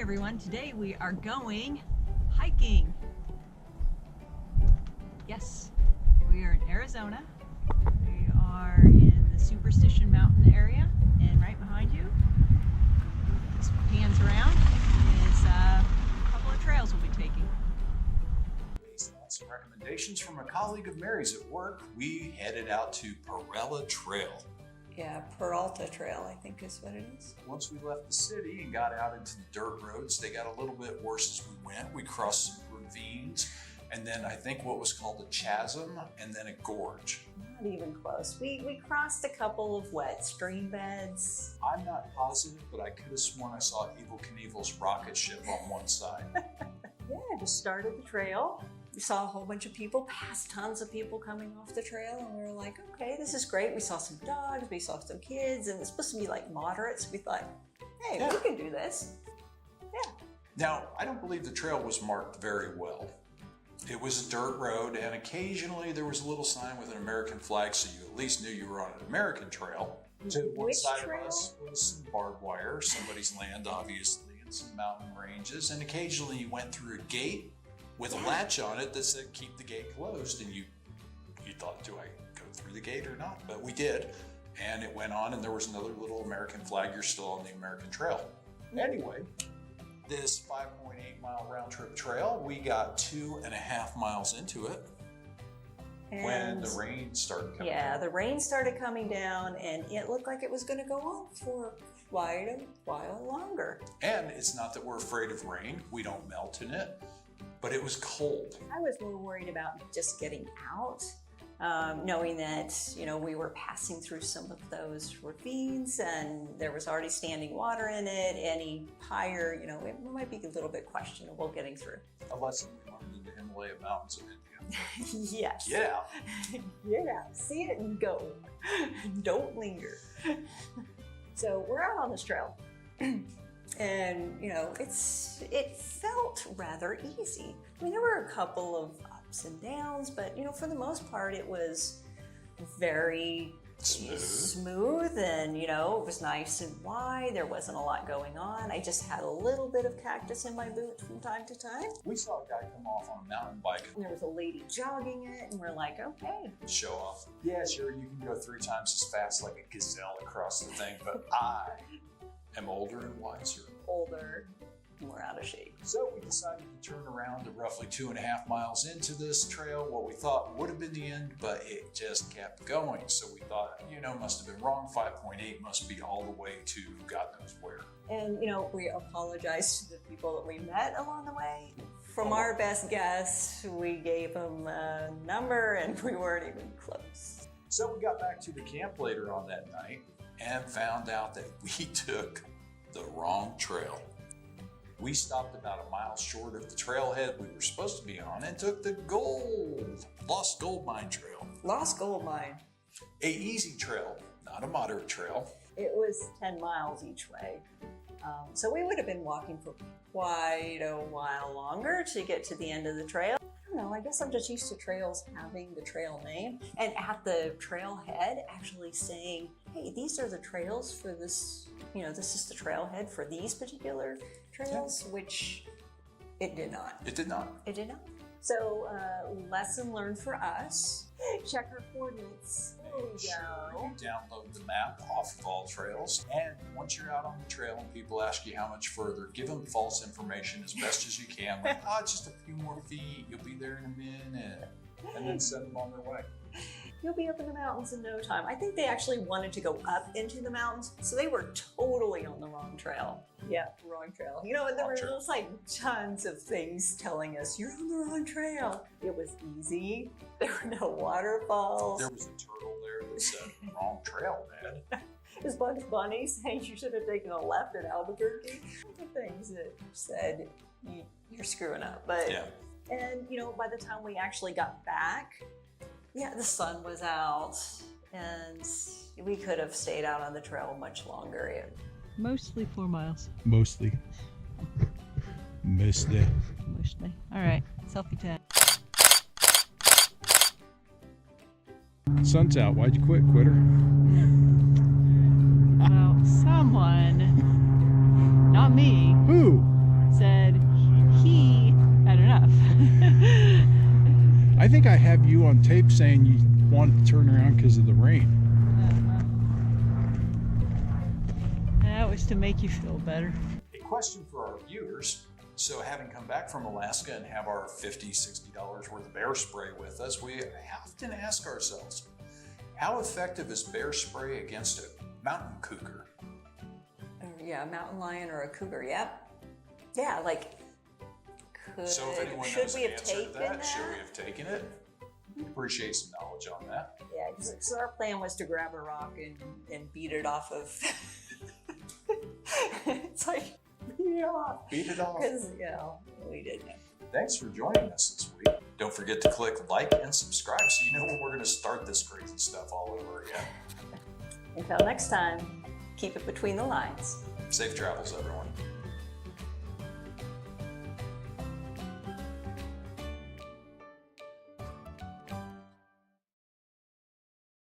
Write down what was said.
everyone, today we are going hiking. Yes, we are in Arizona. We are in the Superstition Mountain area, and right behind you, this pans around, is a couple of trails we'll be taking. Based on some recommendations from a colleague of Mary's at work, we headed out to Peralta Trail. Yeah, Peralta Trail, I think is what it is. Once we left the city and got out into the dirt roads, they got a little bit worse as we went. We crossed some ravines, and then I think what was called a chasm, and then a gorge. Not even close. We crossed a couple of wet stream beds. I'm not positive, but I could have sworn I saw Evel Knievel's rocket ship on one side. Yeah, just started the trail. We saw a whole bunch of people, passed tons of people coming off the trail, and we were like, okay, this is great. We saw some dogs, we saw some kids, and it's supposed to be like moderate, so we thought, hey, Yeah. we can do this. Yeah. Now, I don't believe the trail was marked very well. It was a dirt road, and occasionally there was a little sign with an American flag, so you at least knew you were on an American trail. To one Which side trail? of us was some barbed wire, somebody's land, obviously, and some mountain ranges, and occasionally you went through a gate with a latch on it that said keep the gate closed, and you thought, do I go through the gate or not? But we did, and it went on, and there was another little American flag. You're still on the American trail. Anyway, this 5.8 mile round trip trail, we got 2.5 miles into it when the rain started coming Yeah, down. the rain started coming down, and it looked like it was going to go on for quite a while longer. And it's not that we're afraid of rain. We don't melt in it, but it was cold. I was more worried about just getting out, knowing that, we were passing through some of those ravines and there was already standing water in it. Any higher, it might be a little bit questionable getting through. A lesson we learned in the Himalaya Mountains of India. Yes. Yeah. Yeah, see it and go. Don't linger. So we're out on this trail. And, it felt rather easy. I mean, there were a couple of ups and downs, but, for the most part, it was very smooth and, it was nice and wide. There wasn't a lot going on. I just had a little bit of cactus in my boot from time to time. We saw a guy come off on a mountain bike And there was a lady jogging it, and we're like, okay. and show off. Yeah, sure, you can go 3 times as fast like a gazelle across the thing, but I am older and wiser. Older, more out of shape. So we decided to turn around to roughly 2.5 miles into this trail, what we thought would have been the end, but it just kept going. So we thought, must have been wrong. 5.8 must be all the way to God knows where. And, we apologized to the people that we met along the way. From our best guess, we gave them a number and we weren't even close. So we got back to the camp later on that night and found out that we took the wrong trail. We stopped about a mile short of the trailhead we were supposed to be on and took the Lost Goldmine Trail. Lost Goldmine. A easy trail, not a moderate trail. It was 10 miles each way. So we would have been walking for quite a while longer to get to the end of the trail. I don't know, I guess I'm just used to trails having the trail name. And at the trailhead actually saying, hey, these are the trails for this, this is the trailhead for these particular trails, which it did not. It did not. It did not. So, lesson learned for us, check our coordinates. Sure, you download the map off of all trails, and once you're out on the trail and people ask you how much further, give them false information as best as you can. Like, it's just a few more feet, you'll be there in a minute, and then send them on their way. You'll be up in the mountains in no time. I think they actually wanted to go up into the mountains, so they were totally on the wrong trail. Yeah, wrong trail. And there were just like tons of things telling us, you're on the wrong trail. It was easy. There were no waterfalls. There was a turtle there that said, wrong trail, man. There's Bugs Bunny saying you should have taken a left at Albuquerque. The things that said you're screwing up. But Yeah. And by the time we actually got back, the sun was out and we could have stayed out on the trail much longer. Mostly 4 miles. Mostly. Mostly. All right, selfie time. Sun's out. Why'd you quit, quitter? Well, someone, not me, Who? I think I have you on tape saying you wanted to turn around because of the rain. That was to make you feel better. A question for our viewers. So having come back from Alaska and have our $50, $60 worth of bear spray with us, we have to ask ourselves, how effective is bear spray against a mountain cougar? Yeah, a mountain lion or a cougar. Yep. Yeah, like. So if anyone Should knows we an have answer to taken that, that? should we have taken it? We'd appreciate some knowledge on that. Yeah, because our plan was to grab a rock and beat it off of. It's like beat it off. Beat it off. Because we didn't. Thanks for joining us this week. Don't forget to click like and subscribe so you know when we're going to start this crazy stuff all over again. Until next time, keep it between the lines. Safe travels, everyone.